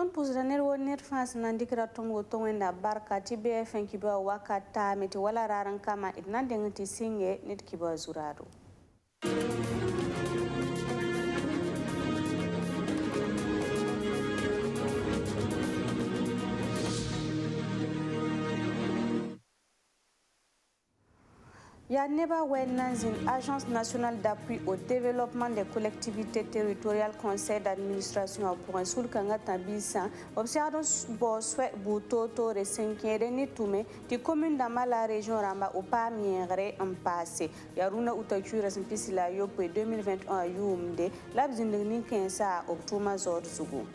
ton pusraner wonir fas nandikira tongo tongwenda barka ti BFM kiba wakata meti wala raran kama idnande ngati singe nit kiba zurado. Yaneba Wenanzin, Agence nationale d'appui au développement des collectivités territoriales, conseil d'administration pour un soul kangata bisa, observons boswe butoto resenkere ni tume, ti commune dans la région ramba au pas mienre en passé. Yaruna utature simpisi la yope 2021 yumde, labzindini kensa obtuma zor zugu.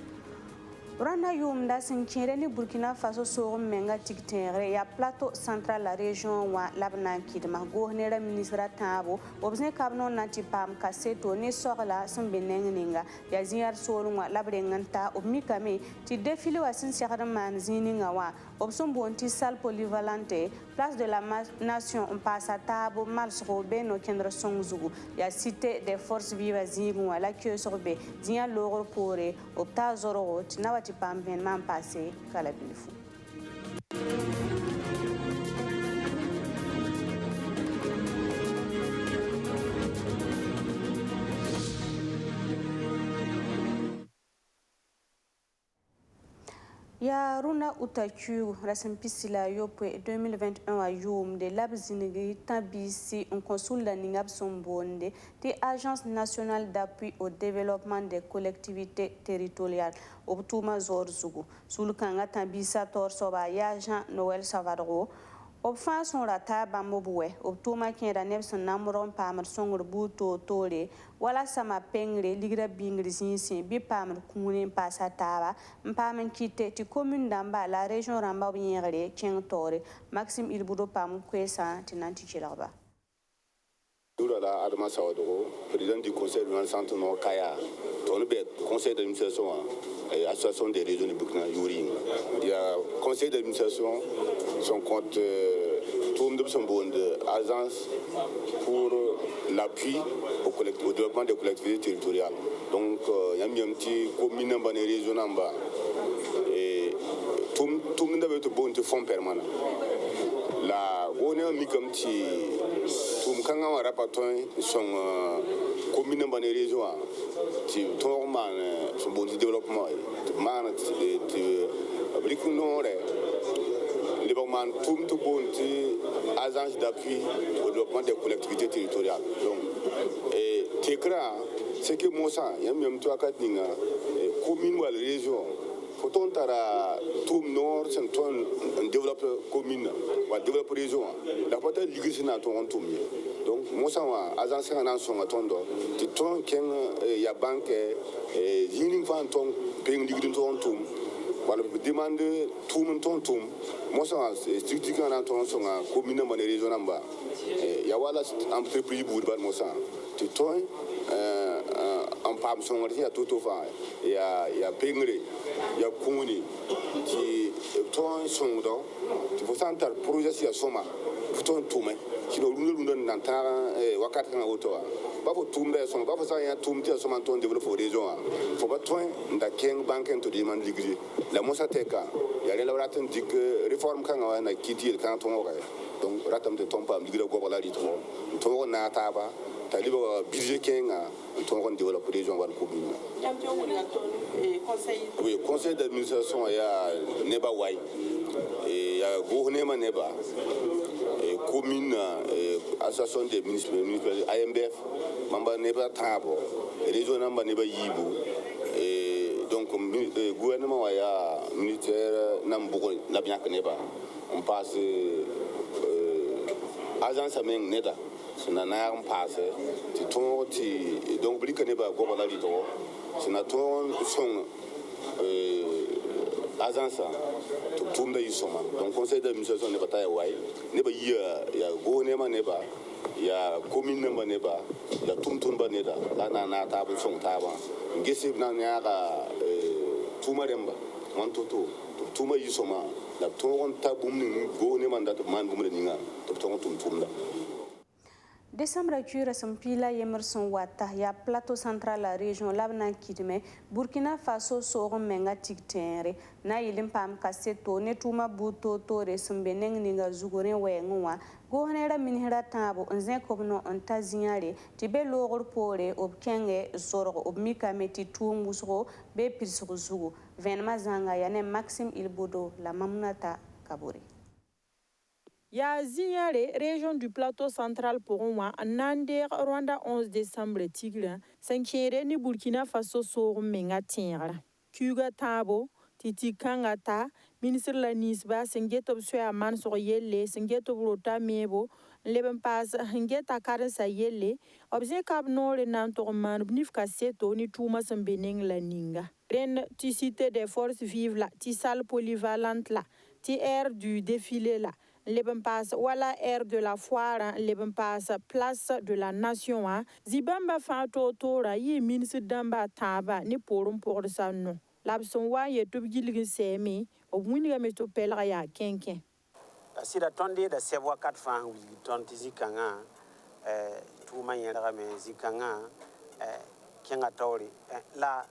Rana yumda sinkere ni Burkina Faso so menga tiktere ya plateau central la région wa labna kidma gohnera ministra tabo obzne kabno nati pam kaseto ni sogla sumbenenga ya ziar solo wa labrenganta obmikame ti défilé wa sin sekara man zininga wa obson bonti salle polyvalente place de la nation on passe à tabo mal sobe no kendra songzugu ya cité des forces vives zingu la que sorbe zia loro pore opta zoro tina pamben man passé kala bilfu ya runa utachu rasimpisila yope 2021 a yum de labzinigi tabisi un consul la ningab sombonde de Agence nationale d'appui au développement des collectivités territoriales obtuma zorzugu sulkanga tabisa torsoba ya Jean Noël Savadro obfa son rata bamobwe obtuma kera nebson namuron pamar songor buto tole wala sama pengre ligra bingri zinsi bi pamar kune pasataba mpamen kite ti commune d'amba la région ramba biengre kentore Maxime Ilbudo pam kwesa tinanti chilaba Doula Adama Sawadoro, président du conseil de l'ensemble Nord Kaya, ton conseil d'administration et association des régions de Burkina Yuri. Il y a conseil d'administration, son compte tourne de son bon agence pour l'appui au développement des collectivités territoriales. Donc il y a un petit commune dans les régions en bas et tout le monde avait un bon fonds permanent. La on est mis comme si tout le monde a rapporté son commune dans les régions qui tourne son bon développement man brique nord les man tout le bon agence d'appui au développement des collectivités territoriales donc et tekra c'est que moi ça il y a même toi quatre commune ou la région faut on tara tout nord c'est un développe commune ou développe région la porte ligri na ton tout donc moi ça agence en son atondo ti ton ken ya banque yining fan ton peng ligri ton tout voilà demande tout mon ton tout moi ça structure en ton son commune dans région en bas ya wala entreprise bourba moi ça ti ton en pam son ya tout au fa ya pengre ya kuni qui ton son do tu faut sentir projet si soma ton tume qui do lundu nan ta wakati kan auto ba fo tumbe son ba fo sa ya tumti soma ton développer région faut pas toi nda ken banque to demand ligri la mosa teka ya le raton dik réforme kan na kiti kan ton donc ratam de ton pas ligri go bala ritmo to na ta ba taliba budget kenga ton on développer région wal commune oui conseil d'administration ya neba wai et ya gouvernema neba et commune association des ministres AMBF mamba neba tabo région namba neba yibu et donc gouvernement ya militaire nambugo nabyak neba on passe agence ameng neda na na on passe ti ton ti donc brique neba go bala lito c'est na ton son agence tout le monde y sont donc conseil d'administration n'est pas taille ouais n'est pas ya go nema n'est pas ya commune n'est pas ya tout ba n'est là na table son table ngesi na nyaka tout maremba man tout ma y sont la tout on tabum ni go nema ndat man bum le ninga tout la Décembre cure Sampila Yemerson Wata ya plateau central la région labna kidme Burkina Faso sorum menga tiktenre na yilim pam kaseto ne tuma buto to resumbeneng ninga zugore wenwa gohnera minhira tabo nzen kobno ontaziare tibe logor pore obkenge zorgo obmika meti tumusgo be pirsugo zugo venma zanga yane Maxime Ilbodo la mamnata kaburi. Ya Zignare, région du plateau central pour moi, Nander, Rwanda 11 décembre Tigre, Sankere ni Burkina Faso sur Menga Tira. Kuga Tabo, Titi Kangata, ministre la Nisba, Sengeto Sua Man sur Yelle, Sengeto Brota Mebo, Leben Pass, Hengeta Karensa Yelle, Obje Kab Nord et Nantorman, Bnif Kasseto, ni Tumas en Beneng la Ninga. Ren, tu cité des forces vives là, ti salle polyvalente là, ti air du défilé là. Leben passe wala air de la foire, leben passe place de la nation. Zibamba fato tora yi ministre damba taba ni porum pour sa non. L'abson wa ye to gilgi semi o winga me to pelra ya kenken. Sida tonde da sewa kat fa wi tonti zikanga tu manyera me zikanga kenga tori la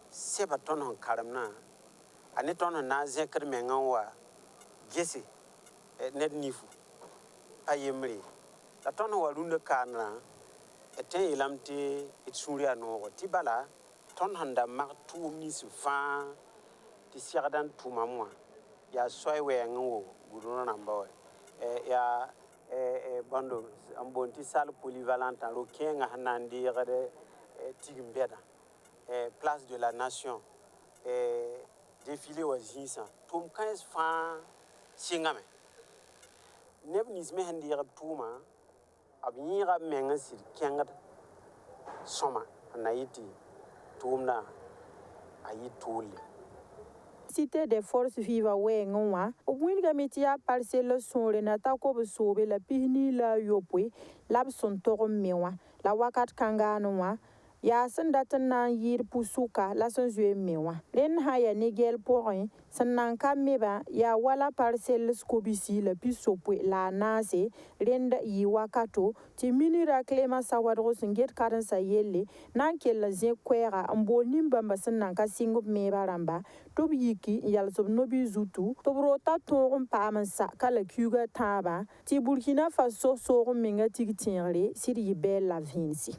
seba ton karamna ani ton na zekr menga wa gesi net nifu ayemri la ton wa runda kana eten ilamte itsuria no tibala ton handa mak tu misu fa ti siadan tu mamwa ya soy we ngo guduna namba ya bando ambonti salle polyvalente ro kenga hanandi gade tigimbeda place de la nation défilé wa jinsa tum 15 fa singame nebnis me handi rab tuma abnyira menga sir kenga soma naiti tumna ayi tuli. Cité des forces vives wenga o winga metia parcelle sonre na takob sobe la pihni la yopwe labson torom mewa la wakat kangano ya sendatan na yir pusuka la sonzue mewa ren haya negel point sanan kameba ya wala parcelle skobisi la pisopwe la nase renda yi wakato ti minira klema sawadro singet karansa yelle nankel la ze kwera ambol nimbamba sanan ka singob meba ramba tob yiki yalsob nobi zutu tobrota torum pamansa kala kuga taba ti Burkina Faso sorum menga tigtinre siri bella vinci.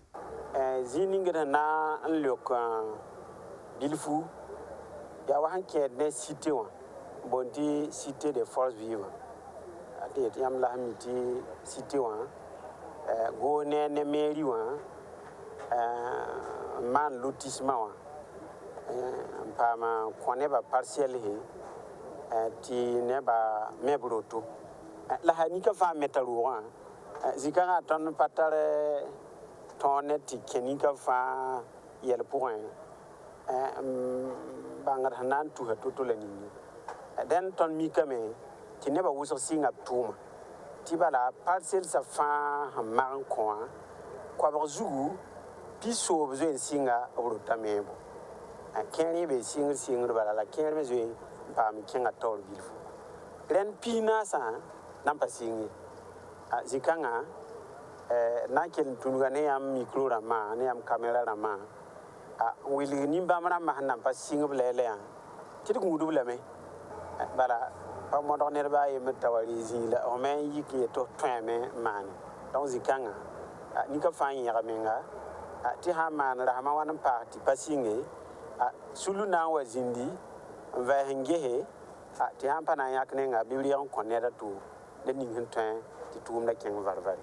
Ziningra na nlok bilfu ya wahan ke ne cité wa bondi cité des forces vives ate yam la miti cité wa go ne mairie wa man lotissement wa pama kone ba partiel he ti ne ba mebroto la hanika fa metaru wa zikanga ton patare tonnet kenika fa yel point bangar hanan tu hatoto la nini den ton mikame ti neba wuso singa tuma ti bala parcel sa fa hamman kwa ba zugu piso bezo singa obrota mebo kenri be singa bala la kenri bezo pam kenga tor bilfu ren pina sa nampa singi zikanga na ken tunga ne am micro rama ne am camera rama wili nimba mana mahna pa singob lele ya ti ngudu lame bala pa mo do ne ba yem tawari zila o men yiki to tweme man donc zikanga ni ka fa yin ya menga ti ha man ra ma wan pa ti pasinge sulu na wa zindi va hengehe ti ha pa na yakne nga bibli on konera tu de ningen twen ti tum da ken varvari.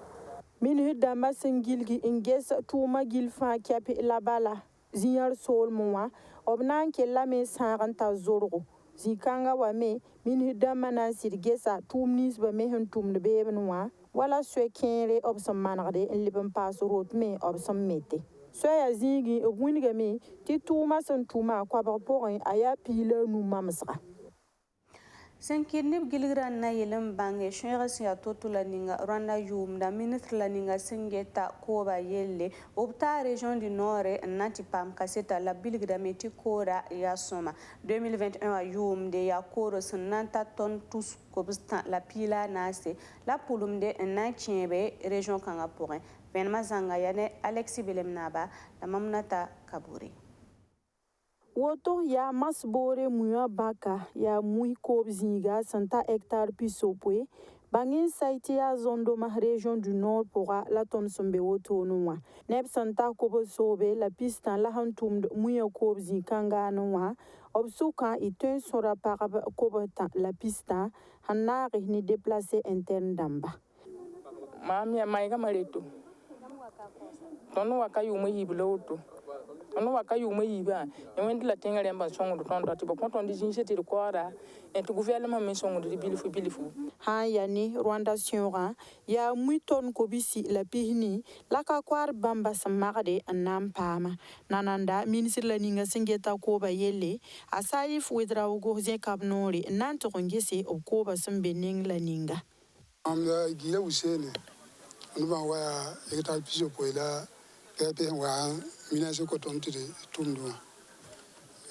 Min dama singilgi inges tuma gilfa kapi la bala zinyar sol muwa obnan ke la me saranta zorgo zikanga wa me min dama na sirgesa tumnis ba me hen tumne bebenwa wala swe kenre obsam manade en liban pas rot me obsam mete soya zingi obwinga me ti tuma san tuma kwa ba porin aya pila nu mamsra. Senkirnib gilgran na yelim bange shengasi ya totula ninga Rwanda yum da ministre la ninga singeta koba yelle opta région du nord nati pam kaseta la bilgra meti kora ya soma 2021 yum de ya koro sananta ton tous kobstan la pila nase la pulum de na kiebe région kanga pourrin Venema zanga yane Alexi Belemnaba la Mamnata Kaburi. Woto ya masbore muya baka ya mui kobzinga santa hectare pisopwe bangin saiti ya zondoma région du nord pour la ton sombe woto noa neb santa kobo sobe la pistan la hantum muya kobzi kanga noa obsuka itun sora parab kobota la pista hanari ni déplacer interne damba mamia maiga mareto tonu wakayu yibloto ono wakayu yiba yewendi la tenga lemba songo do tonto tibo konton di jinseti de kwara et gouvernement men songo de bilifu ha yani Rwanda siora ya muiton kobisi la pihni la ka kwar bamba samagde anam pama nananda ministre la ninga singeta ko ba yelle asaif wedra ugo ze kabnori nanto ngese ko ba sambening la ninga amla gila usene numa wa ekta piso poila pepe wa mina se ko tonti tumdo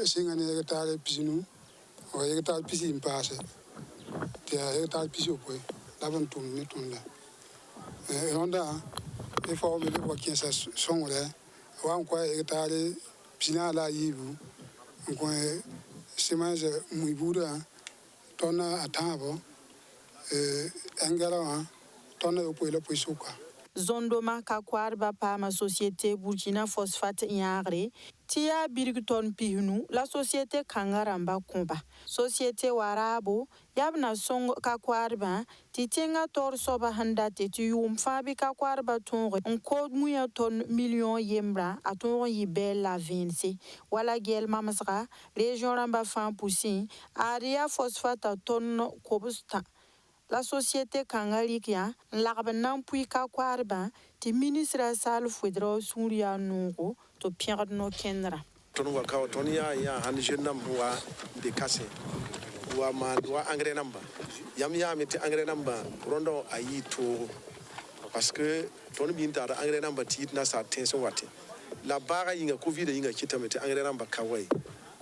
singa ne ekta pisinu wa ekta pisi impase te ekta piso poi laban tum ne tunda onda e fo me ko kiesa songole wa ko ekta pina la yibu ko semence muibura tona atabo engara tona yo poila poisuka Zondoma kakwarba pa ma société Burkina Phosphate Yagre, tia birgton pihnu, la société Kangaramba Komba. Société Warabo, yabna song kakwarba, titenga tor soba handate tu fabi kakwarba tonre, on code mouya ton million yembra, a ton yibel la vinci, wala gel mamasra, région ramba fan poussin, aria phosphate ton kobusta. La société Kangalikia, l'arbanan puis kakwarba, ti ministre sal fouedro souria nungo, to Pierre no Kendra. Tonwa kaw tonia ya han jennam wa de casse wa ma wa engrais namba yam meti engrais namba rondo ayi to parce que ton binta engrais namba tit na sa tension wati la bara yinga covid yinga kitame te engrais namba kawai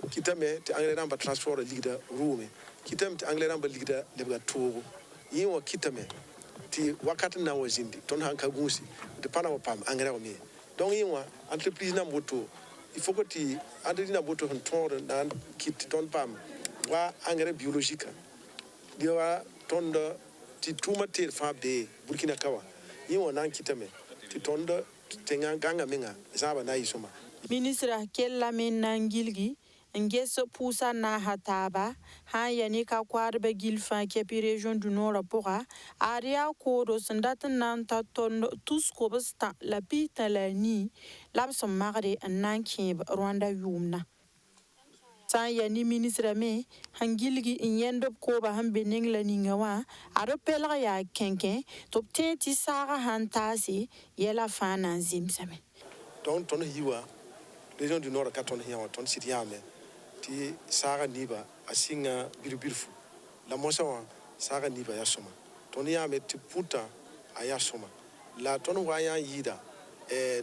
kitame te engrais namba transport ligda rume kitame te engrais namba ligda lebga to yin wa kitame ti wakati na wazindi ton hanka gusi de pana wa pam engrais o mi donc yin wa entreprise na moto il faut que tu adrina boto on ton nan kit ton pam wa engrais biologique di wa ton de ti tuma ter fa be Burkina kawa yin wa nan kitame ti ton de tenga ganga menga zaba na isoma Ministre Kella Menangilgi, Nges Poussa na hataba, ha yani kakwarba gilfa kepi région du Nord pora, aria kodo sandatan nanta ton tous kobsta la pita la ni, labsom magre nankib Rwanda yumna. San yani ministre me, hangilgi inyendop koba hambening la ningawa, aropela ya kenken, top tenti sara hantasi, yela fana zimsame. donc ton hiwa région du Nord ka ton hiwa ton sitiame ti sara niba asinga bilbilfu la mosawa sara niba ya soma ton yame ti puta aya soma la ton wa ya yida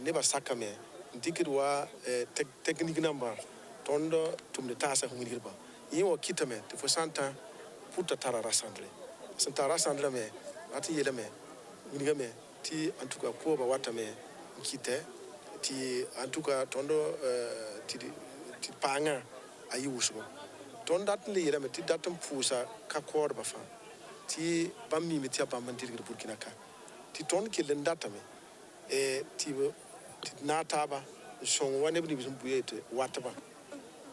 neba sakame ndikirwa technique namba ton do tum de tasa ngirba yiwo kitame ti fo santa puta tara rassembler santa rassembler me ati yeleme ngirame ti en tout cas ko ba watame kite ti en tout cas tondo ti panga ayi wusugo ton dat le yeleme ti datum pusa ka kor ba fa ti bammi mi ti bammandir Burkina ka ti ton ke len datame ti nataba son wane bi bisum buyete wataba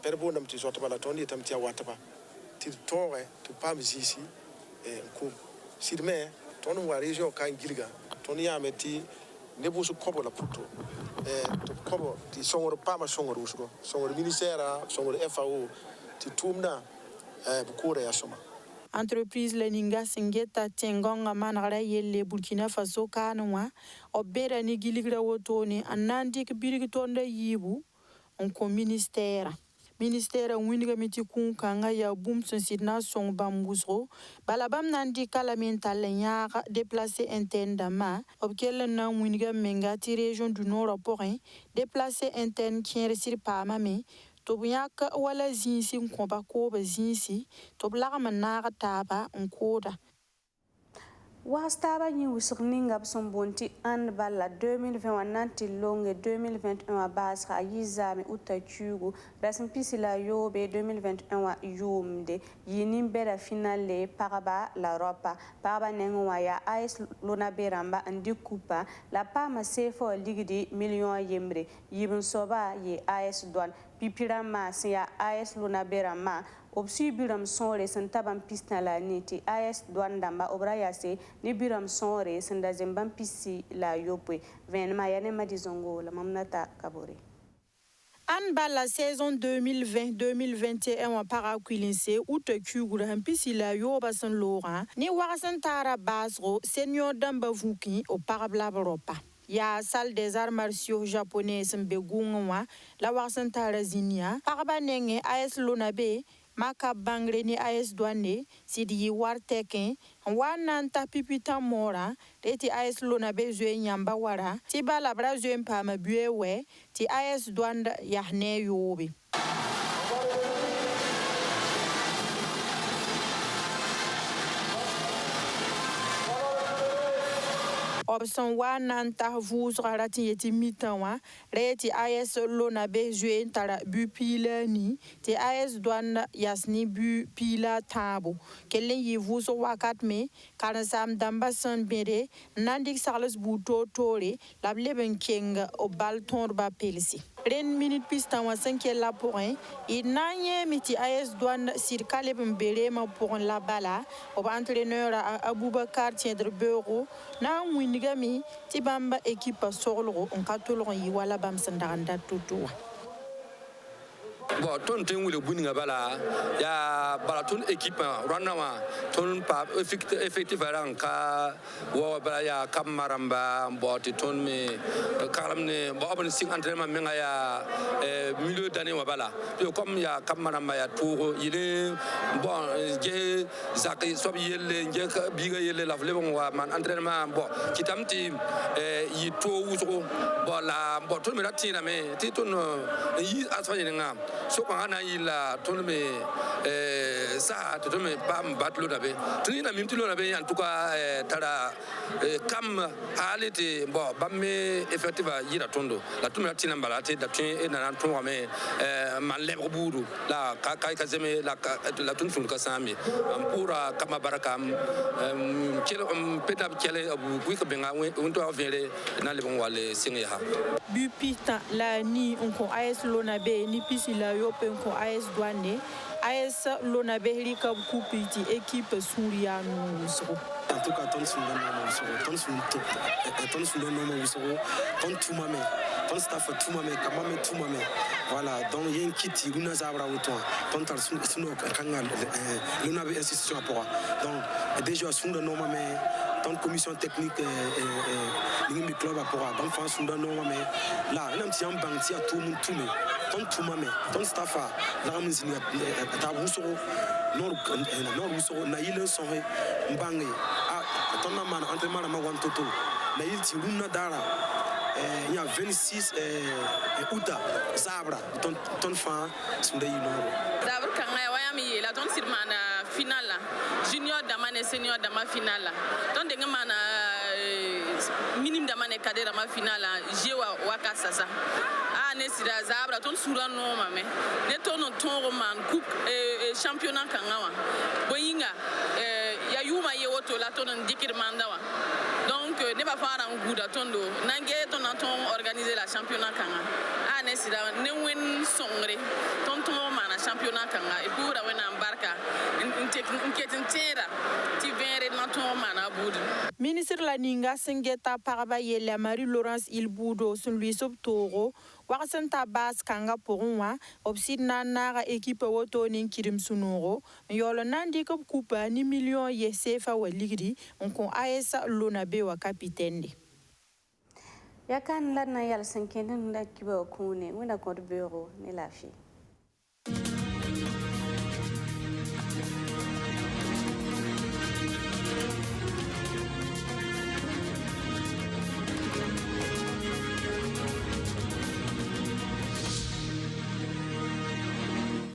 perbo nam ti sotaba la ton yetam ti wataba ti tore to pam zisi ko sidme ton wa region kan gilga ton yame ti nebusu kobo la puto to kobo ti songor pama songor usugo songor ministère songor FAO ti tumna bukura ya soma Entreprise Leninga Singeta Tengonga Manara Yelle Burkina Faso Kanwa, Obera ni Giligra Wotoni, Anandik Birgitonda Yibu, onko ministère. Ministère Winga Mitikun Kanga ya Boom Sidna Song Bambusro, Balabam Nandi Kalamenta Lenyara déplacé interne d'Ama, Obkel Nan Winga Mengati région du Nord Porin, déplacé interne qui resir Pamame, Tobiaka wala zinsi nkomba koba zinsi, toblaga manara taba nkoda. Wastaba ni wusugninga bsonbonti and balla 2021 nanti longe 2021 basra yizami utachugo rasimpisila yobe 2021 yumde yinin bera finale paraba la ropa paraba nengwa ya AS Lonaberamba andi kupa la pama sefo ligidi million yembre yibun soba ye AS Douane pipirama siya AS Lonaberamba obsi biram sonre santaban pisna la niti AS Douane damba obrayase ni biram sonre sanda zemban pisi la yopwe venma yane madizongo la mamnata kabore. An la saison 2020-2021 wa para kwilinse uta kugura hampisi la yoba san Laurent ni warasan tara basro senior damba vuki o para blabaropa. Ya salle des arts martiaux japonais mbegungwa la warasan tara zinia para nenge AS Lonabe maka bangre ni AS Douane sidi warteken wana nta pipita mora reti AS Lonabe zwe nyamba wara ti bala bra zwe mpama buewe ti AS Douane yahne yobe. Opson wana nta vuzra rati yeti mitanwa reti AS Lonabe zwe ntara bu pila ni ti AS Douane yasni bu pila tabo kellen yi vuzo wakat me karansam damba san bere nandik sarles buto tore lableben kenga o bal tonba pelsi ren minute pistan wa 5 la point et nanye miti AS Douane sirkale bere ma pour la bala o entraîneur Aboubakar tiendre bureau na winigami tibamba équipe sorlo on katolo yi wala bam sandanda tutuwa. Bon, ton ten wule buninga bala ya bala ton équipe ranama ton pa effectif ranka wo bala ya kamaramba mboti ton me kalamne bo abon sing entraînement menga ya milieu d'année wa bala to comme ya kamaramba ya tour yile bon je zaki sob yelle je biga yelle la vle bon wa man entraînement bon kitamti yi to wuso bo la bo ton me ratina me ti ton yi asfanye nga so kwa ana ila tonme sa to me bam batlo dabe trina mimti lo dabe en tout cas tara kam halite bo bamme effectiva yira tondo la tumra tina balate da tin e na ton me man lebre buru la kai kazeme la tun fun kasami ampura kama barakam kele pedab kele abu kuika benga wonto avele na le bon wale singa ha Bupita la ni onko AS Lonabe ni pisi la yope onko AS Douane AS Lonabe rika kupiti équipe Souriano Usro. En tout cas, ton sunda normal Usro, ton sunda normal Usro, ton tumame, ton staff tumame, kamame tumame. Voilà, donc il y a une kit une zabra auto, ton tar suno kangal Lonabe institution pour. Donc déjà sunda normal ton commission technique et club à Pora, donc France sunda normal mais là même si on banque à tout le monde ton tumame, ton staff là on dit ta Usro non Usro na il son mbange ton man entraînement ma wan toto na il ti runa dara il y a 26 août sabra ton fan sunda yino zabra kanga wayami la ton sirmana finale junior damane senior dama finale ton de mana minimum damane cadre dama finale jewa wakasa sa ne sira zabra ton sura no mame ne ton man coupe championnat kangawa boyinga ya yuma ye woto la ton dikir mandawa donc ne va faire un goût d'atondo nange ton organiser la championnat kanga ne sira ne win songre ton mana championnat kanga et pour wena embarka tera ti vere na ton mana bud ministre la ninga sengeta paraba yele Marie Laurence Ilbudo sun lui sobtoro Wakasanta bas kanga porunwa obsidna naga équipe woto nin kirim sunoro yolo nandi ko kupa ni million ye sefa wa ligri onko AS Lonabe wa kapitende yakan la na yal sankenen da kiba kune wona ko bureau ne lafi